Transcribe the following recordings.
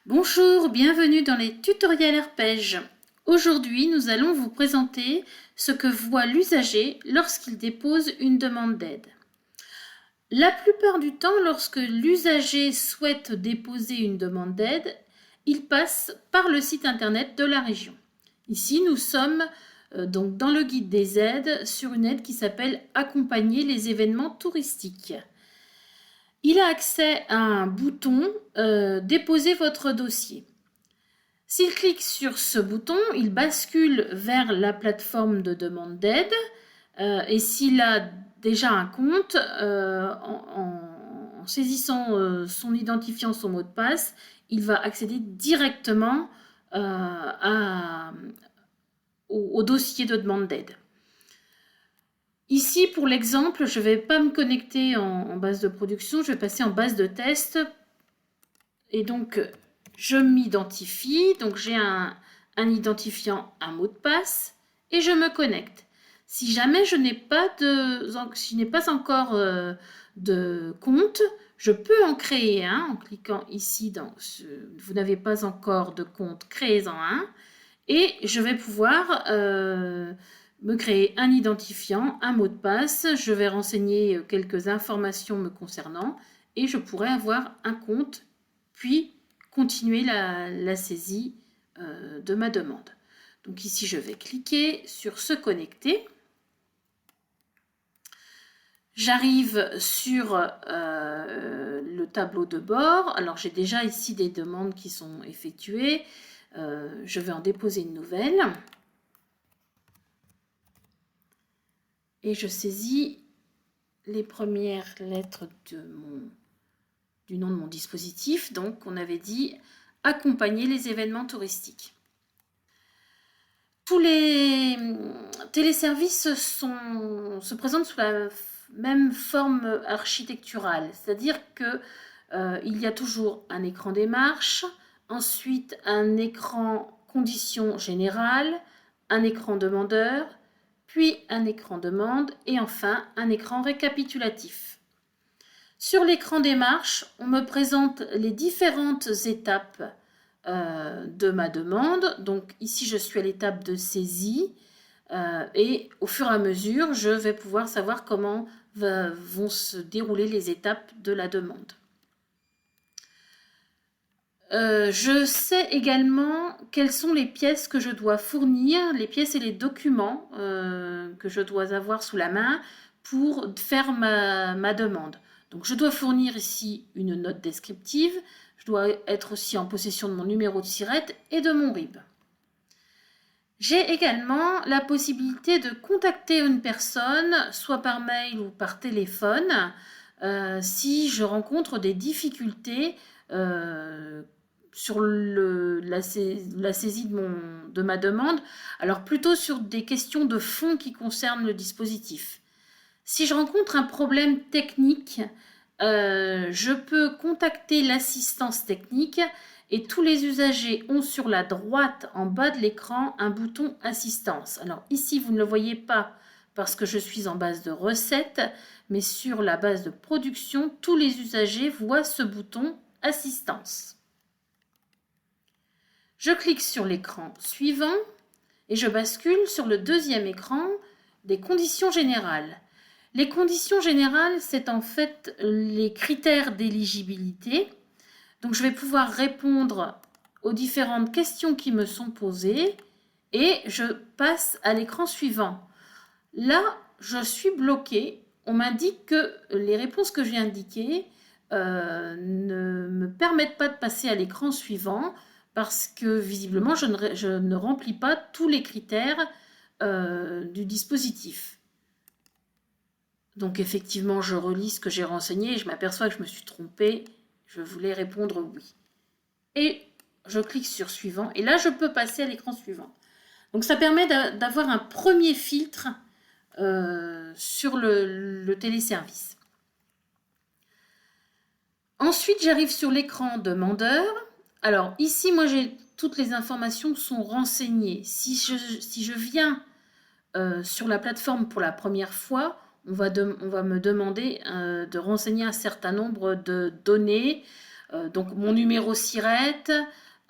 Bonjour, bienvenue dans les tutoriels arpèges. Aujourd'hui, nous allons vous présenter ce que voit l'usager lorsqu'il dépose une demande d'aide. La plupart du temps, lorsque l'usager souhaite déposer une demande d'aide, il passe par le site internet de la région. Ici, nous sommes donc dans le guide des aides sur une aide qui s'appelle « Accompagner les événements touristiques ». Il a accès à un bouton « Déposer votre dossier ». S'il clique sur ce bouton, il bascule vers la plateforme de demande d'aide et s'il a déjà un compte, en saisissant son identifiant, son mot de passe, il va accéder directement au dossier de demande d'aide. Ici, pour l'exemple, je ne vais pas me connecter en base de production, je vais passer en base de test. Et donc, je m'identifie, donc j'ai un identifiant, un mot de passe, et je me connecte. Si jamais je n'ai pas encore de compte, je peux en créer un en cliquant ici dans vous n'avez pas encore de compte, créez-en un, et je vais pouvoir me créer un identifiant, un mot de passe, je vais renseigner quelques informations me concernant et je pourrai avoir un compte, puis continuer la saisie de ma demande. Donc ici, je vais cliquer sur se connecter. J'arrive sur le tableau de bord. Alors j'ai déjà ici des demandes qui sont effectuées. Je vais en déposer une nouvelle. Et je saisis les premières lettres du nom de mon dispositif. Donc on avait dit accompagner les événements touristiques. Tous les téléservices se présentent sous la même forme architecturale, c'est-à-dire que il y a toujours un écran démarche, ensuite un écran conditions générales, un écran demandeur, puis un écran demande et enfin un écran récapitulatif. Sur l'écran démarche, on me présente les différentes étapes de ma demande. Donc ici, je suis à l'étape de saisie et au fur et à mesure, je vais pouvoir savoir comment vont se dérouler les étapes de la demande. Je sais également quelles sont les pièces que je dois fournir, les pièces et les documents que je dois avoir sous la main pour faire ma demande. Donc je dois fournir ici une note descriptive, je dois être aussi en possession de mon numéro de SIRET et de mon RIB. J'ai également la possibilité de contacter une personne, soit par mail ou par téléphone, si je rencontre des difficultés sur la saisie de ma demande, alors plutôt sur des questions de fond qui concernent le dispositif. Si je rencontre un problème technique, je peux contacter l'assistance technique et tous les usagers ont sur la droite en bas de l'écran un bouton assistance. Alors ici, vous ne le voyez pas parce que je suis en base de recettes, mais sur la base de production, tous les usagers voient ce bouton assistance. Je clique sur l'écran suivant et je bascule sur le deuxième écran des conditions générales. Les conditions générales, c'est en fait les critères d'éligibilité. Donc, je vais pouvoir répondre aux différentes questions qui me sont posées et je passe à l'écran suivant. Là, je suis bloquée. On m'indique que les réponses que j'ai indiquées ne me permettent pas de passer à l'écran suivant parce que visiblement, je ne remplis pas tous les critères du dispositif. Donc effectivement, je relis ce que j'ai renseigné et je m'aperçois que je me suis trompée. Je voulais répondre oui. Et je clique sur suivant. Et là, je peux passer à l'écran suivant. Donc ça permet d'avoir un premier filtre sur le téléservice. Ensuite, j'arrive sur l'écran demandeur. Alors ici, moi, toutes les informations sont renseignées. Si je viens sur la plateforme pour la première fois, on va me demander de renseigner un certain nombre de données, donc mon numéro SIRET,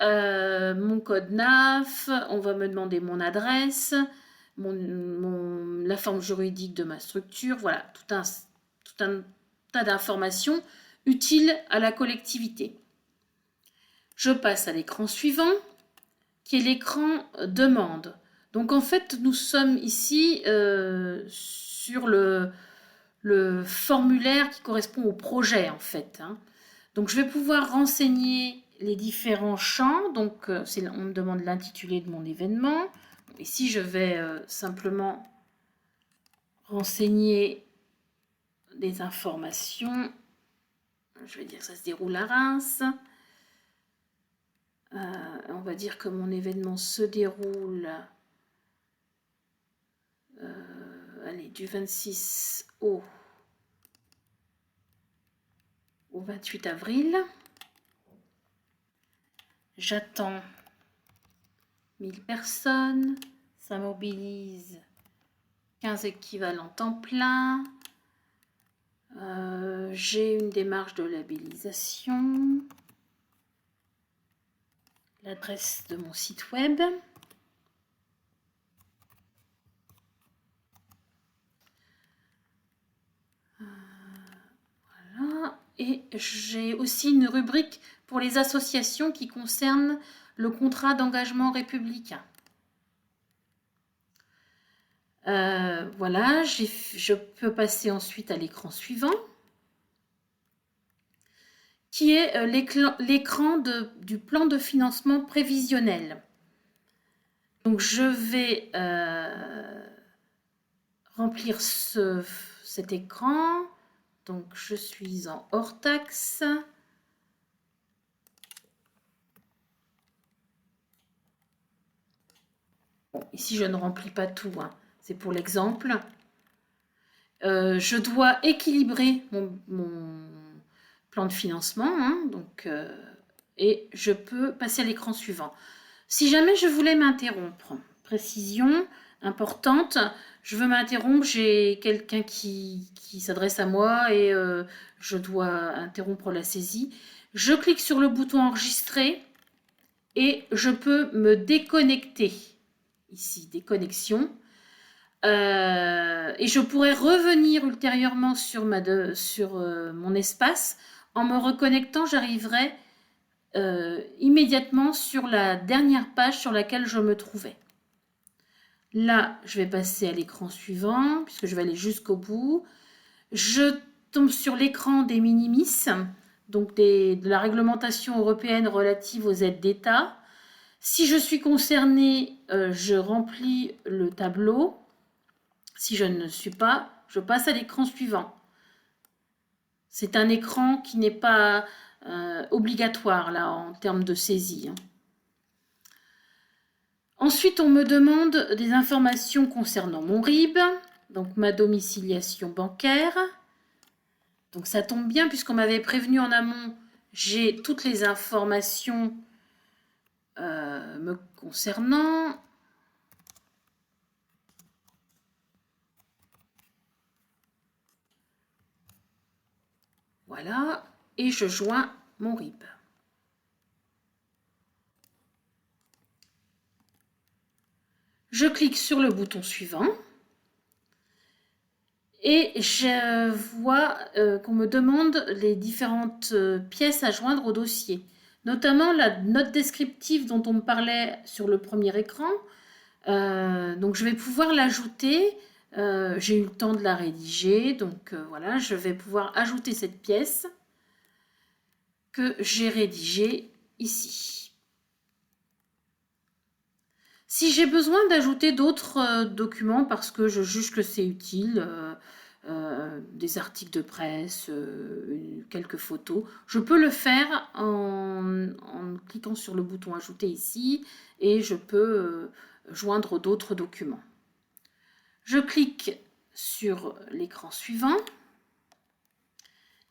mon code NAF, on va me demander mon adresse, la forme juridique de ma structure, voilà, tout un tas d'informations utiles à la collectivité. Je passe à l'écran suivant, qui est l'écran demande. Donc en fait, nous sommes ici sur le formulaire qui correspond au projet en fait. Hein. Donc je vais pouvoir renseigner les différents champs. Donc on me demande l'intitulé de mon événement. Ici, je vais simplement renseigner des informations. Je vais dire que ça se déroule à Reims. On va dire que mon événement se déroule allez, du 26 au 28 avril. J'attends 1000 personnes. Ça mobilise 15 équivalents temps plein. J'ai une démarche de labellisation. L'adresse de mon site web. Voilà. Et j'ai aussi une rubrique pour les associations qui concernent le contrat d'engagement républicain. Voilà, je peux passer ensuite à l'écran suivant, qui est l'écran du plan de financement prévisionnel. Donc je vais remplir cet écran. Donc je suis en hors taxe. Bon, ici je ne remplis pas tout, hein. C'est pour l'exemple. Je dois équilibrer mon plan de financement, hein, donc, et je peux passer à l'écran suivant. Si jamais je voulais m'interrompre, précision importante, je veux m'interrompre, j'ai quelqu'un qui s'adresse à moi et je dois interrompre la saisie. Je clique sur le bouton enregistrer et je peux me déconnecter. Ici, déconnexion. Et je pourrais revenir ultérieurement sur mon espace. En me reconnectant, j'arriverai immédiatement sur la dernière page sur laquelle je me trouvais. Là, je vais passer à l'écran suivant, puisque je vais aller jusqu'au bout. Je tombe sur l'écran des minimis, donc de la réglementation européenne relative aux aides d'État. Si je suis concernée, je remplis le tableau. Si je ne suis pas, je passe à l'écran suivant. C'est un écran qui n'est pas obligatoire là en termes de saisie. Hein. Ensuite, on me demande des informations concernant mon RIB, donc ma domiciliation bancaire. Donc ça tombe bien puisqu'on m'avait prévenu en amont, j'ai toutes les informations me concernant. Voilà, et je joins mon RIB. Je clique sur le bouton suivant et je vois qu'on me demande les différentes pièces à joindre au dossier, notamment la note descriptive dont on me parlait sur le premier écran. Donc je vais pouvoir l'ajouter. J'ai eu le temps de la rédiger, donc voilà, je vais pouvoir ajouter cette pièce que j'ai rédigée ici. Si j'ai besoin d'ajouter d'autres documents parce que je juge que c'est utile, des articles de presse, quelques photos, je peux le faire en cliquant sur le bouton ajouter ici et je peux joindre d'autres documents. Je clique sur l'écran suivant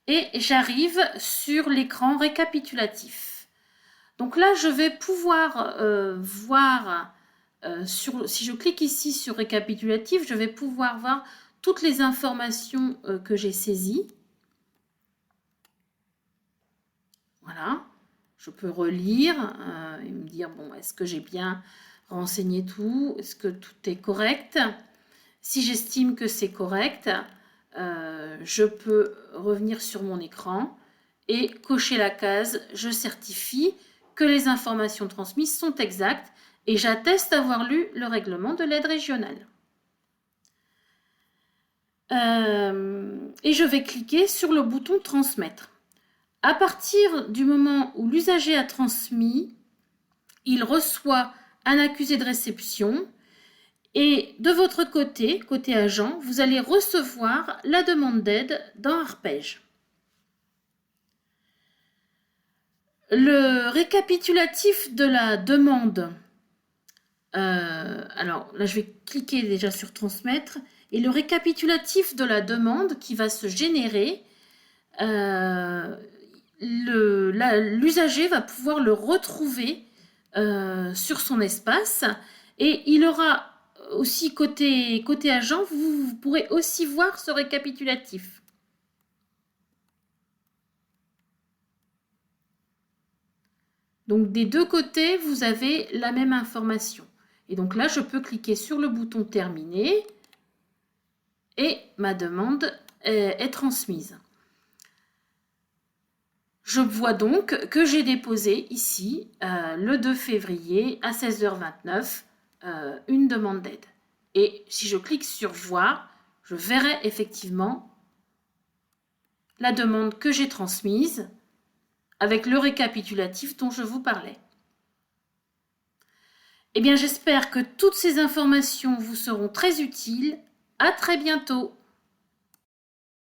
et j'arrive sur l'écran récapitulatif. Donc là, je vais pouvoir voir, si je clique ici sur récapitulatif, je vais pouvoir voir toutes les informations que j'ai saisies. Voilà, je peux relire et me dire, bon, est-ce que j'ai bien renseigné tout? Est-ce que tout est correct? Si j'estime que c'est correct, je peux revenir sur mon écran et cocher la case « Je certifie que les informations transmises sont exactes et j'atteste avoir lu le règlement de l'aide régionale. » Et je vais cliquer sur le bouton « Transmettre ». À partir du moment où l'usager a transmis, il reçoit un accusé de réception et de votre côté, côté agent, vous allez recevoir la demande d'aide dans Arpège. Le récapitulatif de la demande, alors là je vais cliquer déjà sur transmettre, et le récapitulatif de la demande qui va se générer, l'usager va pouvoir le retrouver sur son espace et il aura aussi côté agent, vous pourrez aussi voir ce récapitulatif. Donc des deux côtés, vous avez la même information. Et donc là, je peux cliquer sur le bouton terminer et ma demande est transmise. Je vois donc que j'ai déposé ici, le 2 février à 16h29, une demande d'aide. Et si je clique sur voir, je verrai effectivement la demande que j'ai transmise avec le récapitulatif dont je vous parlais. Eh bien, j'espère que toutes ces informations vous seront très utiles. À très bientôt.